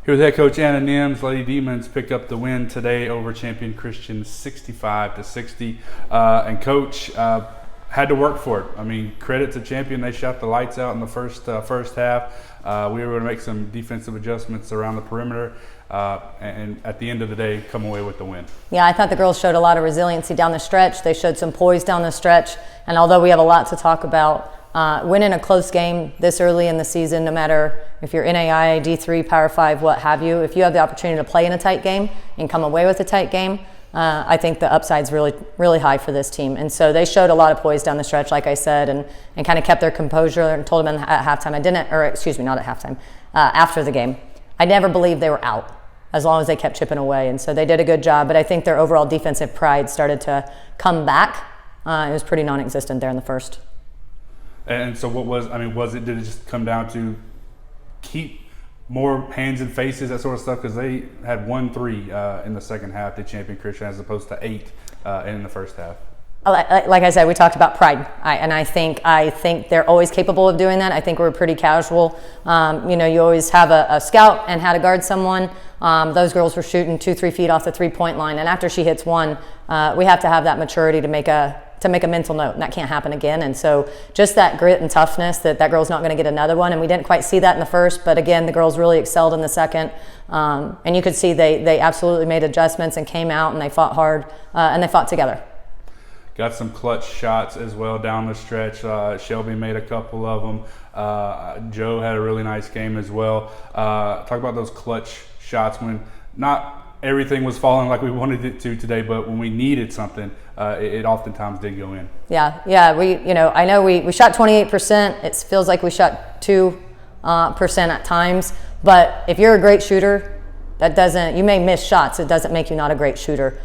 Here with head coach Anna Nimz, Lady Demons picked up the win today over Champion Christian 65-60. And coach had to work for it. I mean, credit to Champion. They shot the lights out in the first half. We were able to make some defensive adjustments around the perimeter. And at the end of the day, come away with the win. Yeah, I thought the girls showed a lot of resiliency down the stretch. They showed some poise down the stretch. And although we have a lot to talk about, winning a close game this early in the season, no matter if you're NAIA, D3, Power 5, what have you, if you have the opportunity to play in a tight game and come away with a tight game, I think the upside's really, really high for this team. And so they showed a lot of poise down the stretch, like I said, and kind of kept their composure and told them at halftime, not at halftime, after the game, I never believed they were out as long as they kept chipping away. And so they did a good job, but I think their overall defensive pride started to come back. It was pretty non-existent there in the first. And so did it just come down to keep more hands and faces, that sort of stuff? Because they had 1-3 in the second half, the Champion Christian, as opposed to 8 in the first half. Like I said, we talked about pride, and I think they're always capable of doing that. I think we're pretty casual. You always have a scout and how to guard someone. Those girls were shooting 2-3 feet off the three-point line, and after she hits one, we have to have that maturity to make a mental note, and that can't happen again. And so just that grit and toughness that girl's not going to get another one, and we didn't quite see that in the first, but again, the girls really excelled in the second. And you could see they absolutely made adjustments and came out, and they fought hard, and they fought together. Got some clutch shots as well down the stretch. Shelby made a couple of them. Joe had a really nice game as well. Talk about those clutch shots when not everything was falling like we wanted it to today, but when we needed something, it oftentimes did go in. Yeah. I know we shot 28%. It feels like we shot 2% at times, but if you're a great shooter, you may miss shots. It doesn't make you not a great shooter.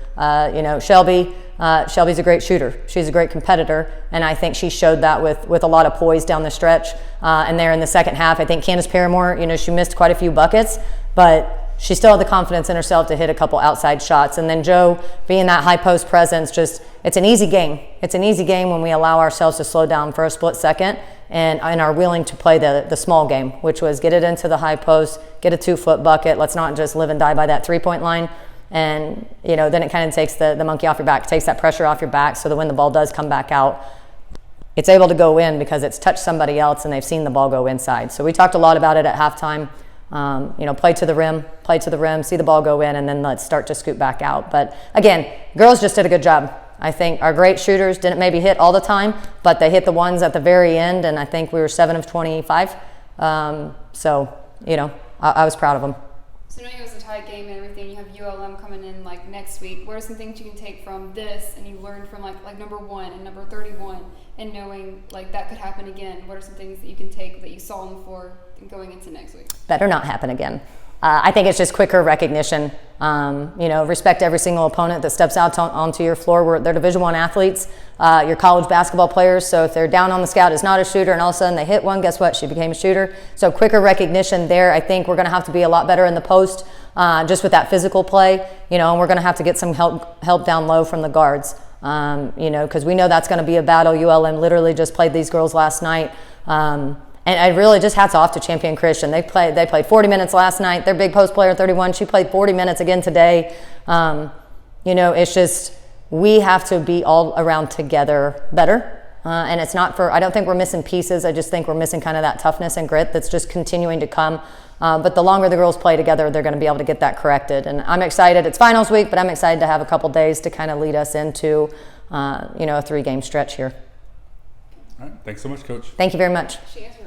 Shelby's a great shooter. She's a great competitor, and I think she showed that with a lot of poise down the stretch. And there in the second half, I think Candace Paramore, she missed quite a few buckets, but she still had the confidence in herself to hit a couple outside shots. And then Joe, being that high post presence, it's an easy game. It's an easy game when we allow ourselves to slow down for a split second and are willing to play the small game, which was get it into the high post, get a 2-foot bucket. Let's not just live and die by that 3-point line. And, then it kind of takes the monkey off your back, takes that pressure off your back, so that when the ball does come back out, it's able to go in because it's touched somebody else and they've seen the ball go inside. So we talked a lot about it at halftime. Play to the rim, see the ball go in, and then let's start to scoot back out. But again, girls just did a good job. I think our great shooters didn't maybe hit all the time, but they hit the ones at the very end, and I think we were 7 of 25. I was proud of them. So knowing it was a tight game and everything, you have ULM coming in next week. What are some things you can take from this and you learned from like number 1 and number 31, and knowing that could happen again? What are some things that you can take that you saw on the floor going into next week? Better not happen again. I think it's just quicker recognition. Respect every single opponent that steps out onto your floor. They're Division I athletes, your college basketball players. So if they're down on the scout as not a shooter and all of a sudden they hit one, guess what? She became a shooter. So quicker recognition there. I think we're going to have to be a lot better in the post, just with that physical play. And we're going to have to get some help down low from the guards. Because we know that's going to be a battle. ULM literally just played these girls last night. And I really just hats off to Champion Christian. They played 40 minutes last night. Their big post player, 31, she played 40 minutes again today. It's just we have to be all around together better. And it's not I don't think we're missing pieces. I just think we're missing kind of that toughness and grit that's just continuing to come. But the longer the girls play together, they're going to be able to get that corrected. And I'm excited. It's finals week, but I'm excited to have a couple days to kind of lead us into, a 3-game stretch here. All right. Thanks so much, Coach. Thank you very much. She answered